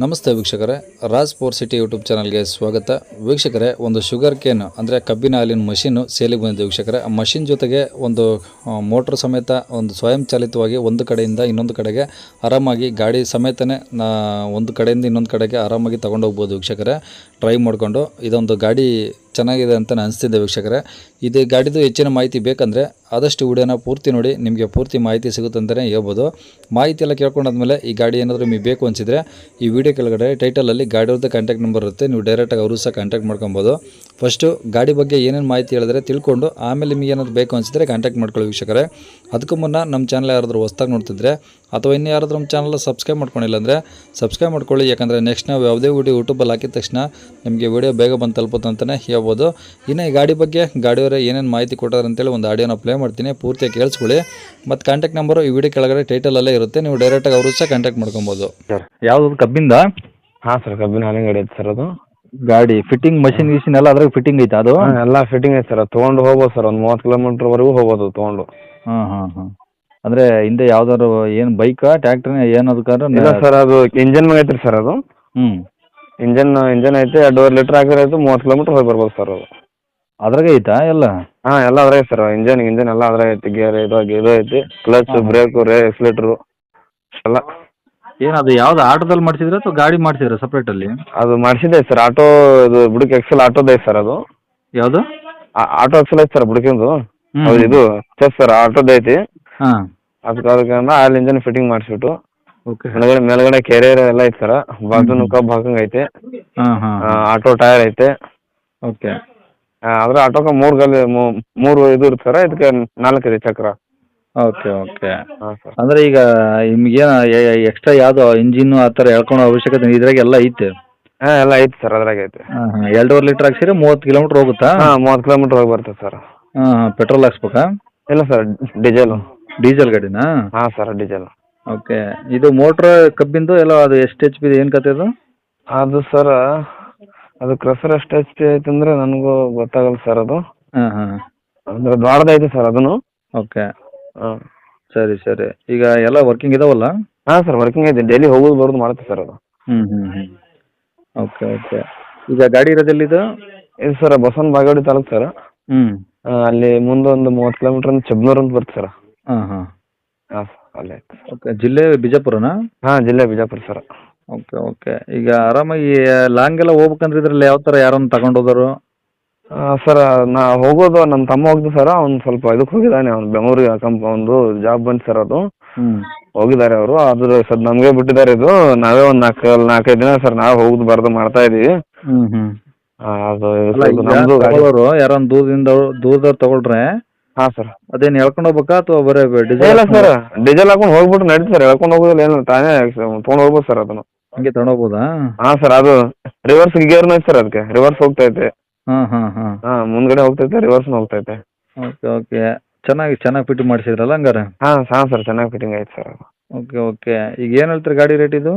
ನಮಸ್ತೆ ವೀಕ್ಷಕರೇ, Raj four city YouTube ಚಾನಲ್ಗೆ ಸ್ವಾಗತ. ವೀಕ್ಷಕರೇ, ಒಂದು ಶುಗರ್ ಕೇನ್ ಅಂದರೆ ಕಬ್ಬಿನ ಹಾಲಿನ ಮಷೀನು ಸೇಲಿಗೆ ಬಂದಿದೆ ವೀಕ್ಷಕರೇ. ಆ ಮಷಿನ್ ಜೊತೆಗೆ ಒಂದು ಮೋಟ್ರ್ ಸಮೇತ ಒಂದು ಸ್ವಯಂ ಚಾಲಿತವಾಗಿ ಒಂದು ಕಡೆಯಿಂದ ಇನ್ನೊಂದು ಕಡೆಗೆ ಆರಾಮಾಗಿ ಗಾಡಿ ಸಮೇತನೇ ಒಂದು ಕಡೆಯಿಂದ ಇನ್ನೊಂದು ಕಡೆಗೆ ಆರಾಮಾಗಿ ತೊಗೊಂಡೋಗ್ಬೋದು ವೀಕ್ಷಕರೇ, ಡ್ರೈವ್ ಮಾಡಿಕೊಂಡು. ಇದೊಂದು ಗಾಡಿ ಚೆನ್ನಾಗಿದೆ ಅಂತ ಅನಿಸ್ತಿದ್ದೆ ವೀಕ್ಷಕರೇ. ಇದು ಗಾಡಿದು ಹೆಚ್ಚಿನ ಮಾಹಿತಿ ಬೇಕಂದರೆ ಆದಷ್ಟು ವಿಡಿಯೋನ ಪೂರ್ತಿ ನೋಡಿ, ನಿಮಗೆ ಪೂರ್ತಿ ಮಾಹಿತಿ ಸಿಗುತ್ತೆ ಅಂತಲೇ ಹೇಳ್ಬೋದು. ಮಾಹಿತಿ ಎಲ್ಲ ಕೇಳ್ಕೊಂಡಾದ್ಮೇಲೆ ಈ ಗಾಡಿ ಏನಾದರೂ ನಿಮಗೆ ಬೇಕು ಅನಿಸಿದರೆ ಈ ವಿಡಿಯೋ ಕೆಳಗಡೆ ಟೈಟಲಲ್ಲಿ ಗಾಡಿಯವ್ರದ್ದು ಕಾಂಟ್ಯಾಕ್ಟ್ ನಂಬರ್ ಇರುತ್ತೆ, ನೀವು ಡೈರೆಕ್ಟಾಗಿ ಅವರು ಸಹ ಕಾಂಟ್ಯಾಕ್ಟ್ ಮಾಡ್ಕೊಬೋದು. ಫಸ್ಟು ಗಾಡಿ ಬಗ್ಗೆ ಏನೇನು ಮಾಹಿತಿ ಹೇಳಿದ್ರೆ ತಿಳ್ಕೊಂಡು ಆಮೇಲೆ ನಿಮಗೆ ಏನಾದರೂ ಬೇಕು ಅನಿಸಿದರೆ ಕಾಂಟ್ಯಾಕ್ಟ್ ಮಾಡ್ಕೊಳ್ಳಿ ವೀಕ್ಷಕರೇ. ಅದಕ್ಕೂ ಮುನ್ನ ನಮ್ಮ ಚಾನಲ್ ಯಾರಾದರೂ ಹೊಸ್ದಾಗಿ ನೋಡ್ತಿದ್ರೆ ಅಥವಾ ಇನ್ನೂ ಯಾರಾದರೂ ನಮ್ಮ ಚಾನಲ್ ಸಬ್ಸ್ಕ್ರೈಬ್ ಮಾಡ್ಕೊಂಡಿಲ್ಲ ಅಂದರೆ ಸಬ್ಸ್ಕ್ರೈಬ್ ಮಾಡ್ಕೊಳ್ಳಿ. ಯಾಕಂದರೆ ನೆಕ್ಸ್ಟ್ ನಾವು ಯಾವುದೇ ವಿಡಿಯೋ ಯೂಟ್ಯೂಬಲ್ಲಿ ಹಾಕಿದ ತಕ್ಷಣ ನಿಮಗೆ ವಿಡಿಯೋ ಬೇಗ ಬಂದು ತಲುಪುತ್ತೆ ಅಂತಲೇ ಹೇಳ್ಬೋದು. ಇನ್ನು ಈ ಗಾಡಿ ಬಗ್ಗೆ ಗಾಡಿಯವರೇ ಏನೇನು ಮಾಹಿತಿ ಕೊಟ್ಟಾರೆ ಅಂತೇಳಿ ಒಂದು ಆಡಿಯೋನ ಪ್ಲೇ ಮಾಡ್ತೀನಿ, ಪೂರ್ತಿಯಾಗಿ ಕೇಳಿಸ್ಕೊಳ್ಳಿ. ಮತ್ತು ಕಾಂಟ್ಯಾಕ್ಟ್ ನಂಬರು ಈ ವಿಡಿಯೋ ಕೆಳಗಡೆ ಟೈಟಲಲ್ಲೇ ಇರುತ್ತೆ, ನೀವು ಡೈರೆಕ್ಟಾಗಿ ಅವರು ಸಹ ಕಾಂಟ್ಯಾಕ್ಟ್ ಮಾಡ್ಕೊಬೋದು. ಯಾವುದು ಕಬ್ಬಿಂದ? ಹಾಂ ಸರ್, ಕಬ್ಬಿನ ಹಾಲಿನ ಗಾಡಿ ಐತೆ ಸರ್. ಅದು ಗಾಡಿ ಫಿಟ್ಟಿಂಗ್ ಮಷಿನ್ ಗಿಷಿನ್ ಎಲ್ಲ ಅದ್ರಾಗ ಫಿಟ್ಟಿಂಗ್ ಐತೆ ಅದು? ಎಲ್ಲ ಫಿಟ್ಟಿಂಗ್ ಐತೆ ಸರ್. ತೊಗೊಂಡು ಹೋಗ್ಬೋದು ಸರ್, ಒಂದು 30 ಕಿಲೋಮೀಟ್ರ್ವರೆಗೂ ಹೋಗ್ಬೋದು ತೊಗೊಂಡು. ಹಾಂ. ಅಂದರೆ ಹಿಂದೆ ಯಾವ್ದಾದ್ರು ಏನು ಬೈಕಾ ಟ್ಯಾಕ್ಟ್ರಿನ ಏನದಕ್ಕಾದ್ರೆ? ಇಲ್ಲ ಸರ್, ಅದು ಇಂಜನ್ ಮೇಲೆ ಐತ್ರಿ ಸರ್. ಅದು ಇಂಜನ್ ಐತೆ, 2.5 ಲೀಟ್ರ್ ಹಾಕಿದ್ರೆ 30 ಕಿಲೋಮೀಟ್ರ್ ಹೋಗಿ ಬರ್ಬೋದು ಸರ್. ಅದು ಅದ್ರಾಗೆ ಐತಾ ಎಲ್ಲ? ಹಾಂ, ಎಲ್ಲ ಅದ್ರಾಗ ಐತೆ ಸರ್. ಇಂಜನ್ ಎಲ್ಲ ಅದ್ರಾಗ ಐತಿ. ಗೇರ್ ಇದು ಐತಿ, ಕ್ಲಚ್, ಬ್ರೇಕು, ಎಕ್ಸ್ಲೇಟ್ರು ಎಲ್ಲ. ಏನದು ಯಾವ್ದು ಆಟೋದಲ್ಲಿ ಮಾಡಿಸಿದ್ರೆ ಅಥವಾ ಗಾಡಿ ಮಾಡಿಸಿದ್ರೆ ಸಪ್ರೇಟಲ್ಲಿ? ಅದು ಮಾಡಿಸಿದ್ದೆ ಸರ್. ಆಟೋ ಇದು ಬುಡಕ್ಕೆ ಎಕ್ಸೆಲ್ ಆಟೋದು ಐತೆ ಸರ್. ಅದು ಯಾವುದು? ಆಟೋ ಎಕ್ಸೆಲ್ ಐತೆ ಸರ್ ಬುಡಕಿಂದು. ಹೌದು, ಇದು ಚೆಸ್ ಸರ್, ಆಟೋದು ಐತಿ. ಹಾಂ, ಅದಕ್ಕೆ ಆಯಿಲ್ ಇಂಜನ್ ಫಿಟ್ಟಿಂಗ್ ಮಾಡಿಸ್ಬಿಟ್ಟು ಓಕೆ. ಮೇಲ್ಗಡೆ ಕೆರಿಯರ್ ಎಲ್ಲ ಐತೆ ಸರ್. ಬಾಜುನು ಕಬ್ಬು ಹಾಕಂಗೆ ಐತೆ. ಹಾಂ. ಆಟೋ ಟೈರ್ ಐತೆ. ಓಕೆ. ಆದ್ರೆ ಆಟೋಕ್ಕೆ 3 ಇದು ಇರುತ್ತೆ ಸರ್. ಇದಕ್ಕೆ 4 ಇದೆ ಚಕ್ರ. ಓಕೆ. ಹಾಂ ಸರ್. ಅಂದರೆ ಈಗ ನಿಮಗೇನು ಎಕ್ಸ್ಟ್ರಾ ಯಾವುದು ಇಂಜಿನ್ನು ಆ ಥರ ಹೇಳ್ಕೊಳೋ ಅವಶ್ಯಕತೆ ಇದ್ರಾಗ ಎಲ್ಲ ಐತೆ? ಹಾಂ, ಎಲ್ಲ ಐತೆ ಸರ್, ಅದ್ರಾಗ ಐತೆ. ಹಾಂ. 2.5 ಲೀಟ್ರ್ ಹಾಕ್ಸಿದ್ರೆ 30 ಕಿಲೋಮೀಟ್ರ್ ಹೋಗುತ್ತಾ? ಹಾಂ, 30 ಕಿಲೋಮೀಟ್ರ್ ಹೋಗಿ ಬರ್ತದೆ ಸರ್. ಹಾಂ. ಪೆಟ್ರೋಲ್ ಹಾಕ್ಸ್ಬೇಕಾ? ಇಲ್ಲ ಸರ್, ಡೀಸೆಲು. ಡೀಸೆಲ್ ಗಾಡಿನಾ? ಹಾಂ ಸರ್, ಡೀಸೆಲ್. ಓಕೆ. ಇದು ಮೋಟ್ರ್ ಕಬ್ಬಿಂದು ಎಲ್ಲ ಅದು ಎಷ್ಟು ಎಚ್ ಪಿ ಇದೆ, ಏನು ಕತೆ ಅದು? ಅದು ಸರ್, ಅದು ಕ್ರಸರ್ ಎಷ್ಟು ಎಚ್ ಪಿ ಐತೆ ಅಂದರೆ ನನಗೂ ಗೊತ್ತಾಗಲ್ಲ ಸರ್. ಅದು ಹಾಂ. ಅಂದ್ರೆ ದೊಡ್ಡದೈತೆ ಸರ್ ಅದನ್ನು. ಓಕೆ. ಹಾಂ, ಸರಿ. ಈಗ ಎಲ್ಲ ವರ್ಕಿಂಗ್ ಇದಾವಲ್ಲ? ಹಾಂ ಸರ್, ವರ್ಕಿಂಗ್ ಐತೆ. ಡೈಲಿ ಹೋಗೋದು ಬರೋದು ಮಾಡುತ್ತೆ ಸರ್ ಅದು. ಹ್ಞೂ. ಓಕೆ. ಈಗ ಗಾಡಿ ಇರೋದೆಲ್ಲಿದು? ಇದು ಸರ್ ಬಸವನ ಬಾಗೇವಾಡಿ ತಾಲೂಕು ಸರ್. ಅಲ್ಲಿ ಮುಂದೆ ಒಂದು 30 ಕಿಲೋಮೀಟ್ರ್ ಚಬ್ನೂರು ಅಂತ ಬರುತ್ತೆ ಸರ್. ಹಾಂ. ಹಾಂ ಸರ್, ಅಲ್ಲೇ ಐತೆ. ಓಕೆ. ಜಿಲ್ಲೆ ಬಿಜಾಪುರನಾ? ಹಾಂ, ಜಿಲ್ಲೆ ಬಿಜಾಪುರ ಸರ್. ಓಕೆ. ಈಗ ಆರಾಮಾಗಿ ಲಾಂಗ್ ಎಲ್ಲ ಹೋಗ್ಬೇಕಂದ್ರೆ ಇದ್ರಲ್ಲಿ ಯಾವ ಥರ ಯಾರನ್ನು ತಗೊಂಡು ಹೋದರು? ಸರ್, ನಾ ಹೋಗೋದು ನಮ್ಮ ತಮ್ಮ ಹೋಗ್ದು ಸರ್. ಅವ್ನು ಸ್ವಲ್ಪ ಇದಕ್ಕೆ ಹೋಗಿದ್ದಾನೆ, ಅವ್ನು ಬೆಂಗಳೂರಿಗೆ ಒಂದು ಜಾಬ್ ಬಂತು ಸರ್. ಅದು ಹೋಗಿದ್ದಾರೆ ಅವರು. ಅದ್ರ ಸರ್ ನಮಗೆ ಬಿಟ್ಟಿದ್ದಾರೆ. ಇದು ನಾವೇ ಒಂದು 4-5 ದಿನ ಸರ್ ನಾವೇ ಹೋಗುದು ಬರೋದು ಮಾಡ್ತಾ ಇದೀವಿ. ಅದು ನಮ್ದು ಯಾರನ್ನ ದೂರದವ್ರು ತಗೊಳ್ರೆ? ಹಾಂ ಸರ್. ಅದೇನು ಹೇಳ್ಕೊಂಡು ಹೋಗ್ಬೇಕಾ ಅಥವಾ ಬರೀ ಡೀಸೆಲ್? ಇಲ್ಲ ಸರ್, ಡೀಸೆಲ್ ಹಾಕೊಂಡು ಹೋಗ್ಬಿಟ್ಟು ನಡೀತು ಸರ್. ಹೇಳ್ಕೊಂಡು ಹೋಗೋದಿಲ್ಲ, ಏನು ತಾನೇ ತೊಗೊಂಡು ಹೋಗ್ಬೋದು ಸರ್ ಅದನ್ನು. ಹಂಗೆ ತಗೊಂಡೋಗ್ಬೋದಾ? ಹಾಂ ಸರ್, ಅದು ರಿವರ್ಸ್ ಗೇರ್ನ ಐತೆ ಸರ್. ಅದಕ್ಕೆ ರಿವರ್ಸ್ ಹೋಗ್ತೈತೆ. ಹಾಂ. ಮುಂದ್ಗಡೆ ಹೋಗ್ತೈತೆ, ರಿವರ್ಸ್ನು ಹೋಗ್ತೈತೆ. ಓಕೆ. ಚೆನ್ನಾಗಿ ಫಿಟ್ಟಿಂಗ್ ಮಾಡಿಸಿದ್ರಲ್ಲ ಹಂಗಾರೆ? ಹಾಂ ಸರ್, ಚೆನ್ನಾಗಿ ಫಿಟ್ಟಿಂಗ್ ಐತೆ ಸರ್ ಅದು. ಓಕೆ. ಈಗ ಏನು ಹೇಳ್ತೀರಿ ಗಾಡಿ ರೇಟ್ ಇದು?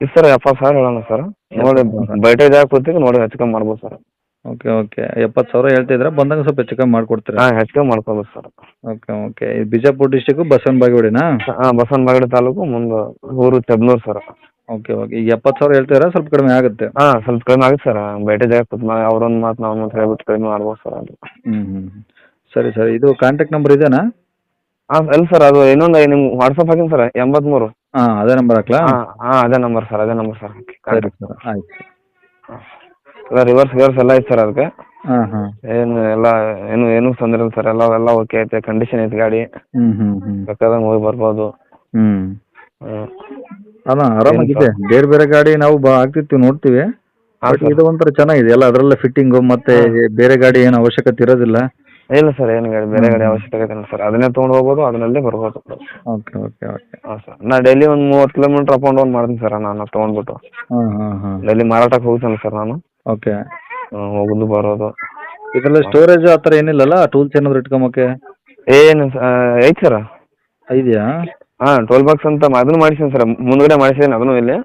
ಇದು ಸರ್ 70,000 ಹೇಳೋಣ ಸರ್. ನೋಡಿ ಬೈಟೇ ಜಾಗ ಕೂತಿಗೆ ನೋಡಿ ಹೆಚ್ಚು ಮಾಡ್ಬೋದು ಸರ್. ಓಕೆ. 70,000 ಹೇಳ್ತಿದ್ರೆ ಬಂದಂಗೆ ಸ್ವಲ್ಪ ಹೆಚ್ಚು ಕಮ್ಮಿ ಮಾಡ್ಕೊಡ್ತೀರಾ? ಹಾಂ, ಹೆಚ್ಚು ಮಾಡ್ಕೋಬೋದು ಸರ್. ಓಕೆ. ಇದು ಬಿಜಾಪುರ ಡಿಸ್ಟಿಕ್ಕು ಬಸವನ ಬಾಗೇವಾಡಿನಾ? ಹಾಂ, ಬಸವನ ಬಾಗೇವಾಡಿ ತಾಲೂಕು, ಮುಂದೆ ಊರು ಚಬ್ನೂರು ಸರ್. ಓಕೆ. ಈಗ 70,000 ಹೇಳ್ತೀರಾ, ಸ್ವಲ್ಪ ಕಡಿಮೆ ಆಗುತ್ತೆ? ಹಾಂ, ಸ್ವಲ್ಪ ಕಡಿಮೆ ಆಗುತ್ತೆ ಸರ್. ಬೈಟೇ ಜಾಗ ಕೂತು ಅವ್ರೊಂದು ಮಾತು ನಾವು ಒಂದು ಹೇಳ್ಬಿಟ್ಟು ಕಡಿಮೆ ಮಾಡ್ಬೋದು ಸರ್ ಅದು. ಸರಿ. ಇದು ಕಾಂಟ್ಯಾಕ್ಟ್ ನಂಬರ್ ಇದೆನಾ? ಹಾಂ, ಇಲ್ಲ ಸರ್, ಅದು ಇನ್ನೊಂದು ನಿಮ್ಗೆ ವಾಟ್ಸಪ್ ಹಾಕಿನಿ ಸರ್, 83. ಹಾಂ, ಅದೇ ನಂಬರ್ ಹಾಕ್ಲಾ? ಹಾಂ, ಅದೇ ನಂಬರ್ ಸರ್. ಸರಿ ಸರ್, ಆಯ್ತು. ಎಲ್ಲ ರಿವರ್ಸ್ ಎಲ್ಲ ಐತೆ ಸರ್ ಅದಕ್ಕೆ. ಹಾಂ. ಏನು ತೊಂದರೆ ಇಲ್ಲ ಸರ್. ಎಲ್ಲ ಓಕೆ ಐತೆ, ಕಂಡೀಷನ್ ಐತೆ ಗಾಡಿ. ಬೇಕಾದಂಗೆ ಹೋಗಿ ಬರ್ಬೋದು. ಅಲ್ಲ, ಆರಾಮಾಗಿದೆ. ಬೇರೆ ಗಾಡಿ ನಾವು ಹಾಕ್ತಿರ್ತೀವಿ, ನೋಡ್ತೀವಿ. ಇದು ಒಂಥರ ಚೆನ್ನಾಗಿದೆ ಎಲ್ಲ, ಅದರಲ್ಲ ಫಿಟ್ಟಿಂಗು ಮತ್ತೆ ಬೇರೆ ಗಾಡಿ ಏನು ಅವಶ್ಯಕತೆ ಇರೋದಿಲ್ಲ. ಇಲ್ಲ ಸರ್, ಏನು ಗಾಡಿ ಬೇರೆ ಗಾಡಿ ಅವಶ್ಯಕತೆ ಇಲ್ಲ ಸರ್. ಅದನ್ನೇ ತೊಗೊಂಡು ಹೋಗ್ಬೋದು, ಅದನ್ನಲ್ಲೇ ಬರ್ಬೋದು. ಓಕೆ. ಹಾಂ ಸರ್, ನಾ ಡೈಲಿ ಒಂದು 30 ಕಿಲೋಮೀಟ್ರ್ ಅಪ್ ಆ್ಯಂಡ್ ಡೌನ್ ಮಾಡ್ತೀನಿ ಸರ್. ನಾನು ತೊಗೊಂಡ್ಬಿಟ್ಟು ಡೈಲಿ ಮಾರಾಟಕ್ಕೆ ಹೋಗ್ತಾನೆ ಸರ್ ನಾನು. ಓಕೆ. ಹೋಗೋದು ಬರೋದು. ಇದರಲ್ಲಿ ಸ್ಟೋರೇಜ್ ಆ ಥರ ಏನಿಲ್ಲಲ್ಲ, ಟೂಲ್ಸ್ ಏನಾದ್ರು ಇಟ್ಕೊಂಬಕ್ಕೆ? ಏನು ಐತೆ ಸರ್. ಇದೆಯಾ? ಹಾಂ, ಟೋಲ್ ಬಾಕ್ಸ್ ಅಂತ ಅದನ್ನು ಮಾಡಿಸಿನಿ ಸರ್. ಮುಂದ್ಗಡೆ ಮಾಡಿಸಿದ್ದೀನಿ ಅದನ್ನು. ಇಲ್ಲಿ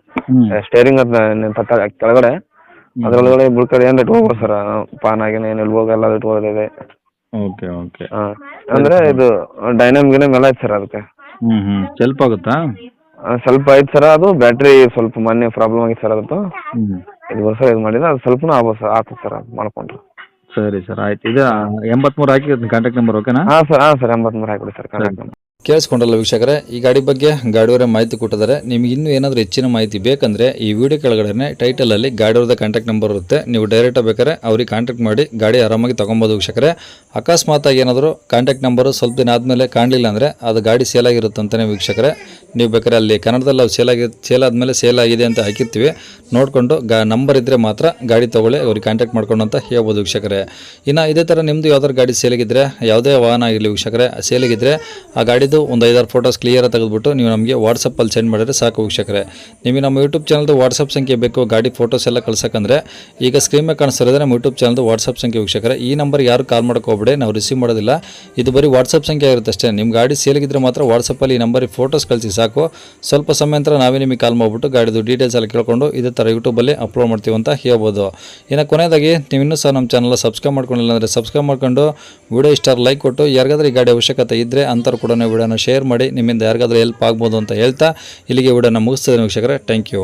ಸ್ಟೇರಿಂಗ್ ಕೆಳಗಡೆ ಅದರೊಳಗಡೆ ಬುಳ್ಕಡೆ ಏನು ಇಟ್ಕೋಬೋದು ಸರ್. ಪಾನ್ ಆಗಿನ ಏನು ಇಲ್ಬೋದು, ಎಲ್ಲ ಇಟ್ಕೋದಿದೆ. ಓಕೆ. ಹಾಂ, ಅಂದರೆ ಇದು ಡೈನಾಮ್ ಗಿನಾಮ್ ಎಲ್ಲ ಐತೆ ಸರ್ ಅದಕ್ಕೆ. ಸೆಲ್ಫ್ ಆಗುತ್ತಾ? ಸ್ವಲ್ಪ ಐತೆ ಸರ್, ಅದು ಬ್ಯಾಟ್ರಿ ಸ್ವಲ್ಪ ಮೊನ್ನೆ ಪ್ರಾಬ್ಲಮ್ ಆಗಿತ್ತು ಸರ್ ಅದು. ಹ್ಞೂ ಇದು ವರ್ಷ ಇದು ಮಾಡಿಲ್ಲ, ಅದು ಸ್ವಲ್ಪನೂ ಆಗ್ಬೋದು ಸರ್, ಆಗ್ತದೆ ಸರ್ ಅದು ಮಾಡ್ಕೊಂಡ್ರೆ. ಸರಿ ಸರ್, ಆಯ್ತು. ಇದು 83 ಹಾಕಿ ಕಾಂಟ್ಯಾಕ್ಟ್ ನಂಬರ್ ಓಕೆನಾ? ಹಾಂ ಸರ್ 83 ಹಾಕಿಬಿಡಿ ಸರ್ ಕಾಂಟ್ಯಾಕ್ಟ್ ನಂಬರ್. ಕೇಳಿಸ್ಕೊಂಡಲ್ಲ ವೀಕ್ಷಕರೇ, ಈ ಗಾಡಿ ಬಗ್ಗೆ ಗಾಡಿಯವರೇ ಮಾಹಿತಿ ಕೊಟ್ಟಿದ್ದಾರೆ. ನಿಮ್ಗೆ ಇನ್ನೂ ಏನಾದರೂ ಹೆಚ್ಚಿನ ಮಾಹಿತಿ ಬೇಕಂದರೆ ಈ ವಿಡಿಯೋ ಕೆಳಗಡೆ ಟೈಟಲಲ್ಲಿ ಗಾಡಿಯವ್ರದ್ದು ಕಾಂಟ್ಯಾಕ್ಟ್ ನಂಬರ್ ಇರುತ್ತೆ. ನೀವು ಡೈರೆಕ್ಟಾಗಿ ಬೇಕಾದ್ರೆ ಅವ್ರಿಗೆ ಕಾಂಟ್ಯಾಕ್ಟ್ ಮಾಡಿ ಗಾಡಿ ಆರಾಮಾಗಿ ತೊಗೊಬೋದು ವೀಕ್ಷಕರೇ. ಅಕಸ್ಮಾತಾಗಿ ಏನಾದರೂ ಕಾಂಟ್ಯಾಕ್ಟ್ ನಂಬರು ಸ್ವಲ್ಪ ದಿನ ಆದಮೇಲೆ ಕಾಣಲಿಲ್ಲ ಅಂದರೆ ಅದು ಗಾಡಿ ಸೇಲ್ ಆಗಿರುತ್ತೆ ಅಂತಲೇ ವೀಕ್ಷಕರೇ. ನೀವು ಬೇಕಾದ್ರೆ ಅಲ್ಲಿ ಕನ್ನಡದಲ್ಲಿ ನಾವು ಸೇಲ್ ಆದಮೇಲೆ ಸೇಲ್ ಆಗಿದೆ ಅಂತ ಹಾಕಿರ್ತೀವಿ, ನೋಡಿಕೊಂಡು ನಂಬರ್ ಇದ್ದರೆ ಮಾತ್ರ ಗಾಡಿ ತೊಗೊಳ್ಳಿ, ಅವ್ರಿಗೆ ಕಾಂಟ್ಯಾಕ್ಟ್ ಮಾಡ್ಕೊಂಡು ಅಂತ ಹೇಳ್ಬೋದು ವೀಕ್ಷಕರೇ. ಇನ್ನು ಇದೇ ಥರ ನಿಮ್ಮದು ಯಾವ್ದಾದ್ರು ಗಾಡಿ ಸೇಲಿಗಿದ್ರೆ, ಯಾವುದೇ ವಾಹನ ಆಗಿರಲಿ ವೀಕ್ಷಕರೇ, ಸೇಲಿಗಿದ್ರೆ ಆ ಗಾಡಿದು ಒಂದು 5-6 ಫೋಟೋಸ್ ಕ್ಲಿಯರಾಗಿ ತೆಗೆದುಬಿಟ್ಟು ನೀವು ನಮಗೆ ವಾಟ್ಸಪ್ಪಲ್ಲಿ ಸೆಂಡ್ ಮಾಡಿದ್ರೆ ಸಾಕು ವೀಕ್ಷಕರೇ. ನಿಮಗೆ ನಮ್ಮ ಯೂಟ್ಯೂಬ್ ಚಾನಲ್ದು ವಾಟ್ಸಪ್ ಸಂಖ್ಯೆ ಬೇಕು ಗಾಡಿ ಫೋಟೋಸ್ ಎಲ್ಲ ಕಳ್ಸೋಕ್ಕಂದ್ರೆ, ಈಗ ಸ್ಕ್ರೀನ್ ಮೇಲೆ ಕಾಣಿಸ್ತಿರೋದ್ರೆ ನಮ್ಮ ಯೂಟ್ಯೂಬ್ ಚಾನಲ್ದು ವಾಟ್ಸಪ್ ಸಂಖ್ಯೆ ವೀಕ್ಷಕರೇ. ಈ ನಂಬರ್ಗೆ ಯಾರು ಕಾಲ್ ಮಾಡೋಕೆ ಹೋಗ್ಬೇಡಿ, ನಾವು ರಿಸೀವ್ ಮಾಡೋದಿಲ್ಲ. ಇದು ಬರೀ ವಾಟ್ಸಪ್ ಸಂಖ್ಯೆ ಇರುತ್ತೆ ಅಷ್ಟೇ. ನಿಮ್ಮ ಗಾಡಿ ಸೇಲಿಗಿದ್ರೆ ಮಾತ್ರ ವಾಟ್ಸಪ್ಪಲ್ಲಿ ಈ ನಂಬರಿಗೆ ಫೋಟೋಸ್ ಕಳಿಸಿ ಸಾಕು. ಸ್ವಲ್ಪ ಸಮಯ ನಂತರ ನಾವೇ ನಿಮಗೆ ಕಾಲ್ ಮಾಡಿಬಿಟ್ಟು ಗಾಡಿದು ಡೀಟೇಲ್ಸ್ ಎಲ್ಲ ಕೇಳ್ಕೊಂಡು ಇದೇ ಥರ ಯೂಟ್ಯೂಬಲ್ಲಿ ಅಪ್ಲೋಡ್ ಮಾಡ್ತೀವಿ ಅಂತ ಹೇಳ್ಬೋದು. ಇನ್ನು ಕೊನೆಯದಾಗಿ ನೀವು ಇನ್ನೂ ಸಹ ನಮ್ಮ ಚಾನಲ್ ಸಬ್ಸ್ಕ್ರೈಬ್ ಮಾಡ್ಕೊಂಡಿಲ್ಲ ಅಂದರೆ ಸಬ್ಸ್ಕ್ರೈಬ್ ಮಾಡ್ಕೊಂಡು ವಿಡಿಯೋ ಇಷ್ಟ ಲೈಕ್ ಕೊಟ್ಟು, ಯಾರಿಗಾದ್ರೂ ಈ ಗಾಡಿ ಅವಶ್ಯಕತೆ ಇದ್ದರೆ ಅಂಥವ್ರು ಕೂಡ ವಿಡಿಯೋನ ಶೇರ್ ಮಾಡಿ, ನಿಮ್ಮಿಂದ ಯಾರಿಗಾದ್ರೂ ಹೆಲ್ಪ್ ಆಗ್ಬೋದು ಅಂತ ಹೇಳ್ತಾ ಇಲ್ಲಿಗೆ ವಿಡಿಯೋನ ಮುಗಿಸ್ತಿದ್ದೀನಿ ವೀಕ್ಷಕರೇ. Thank you.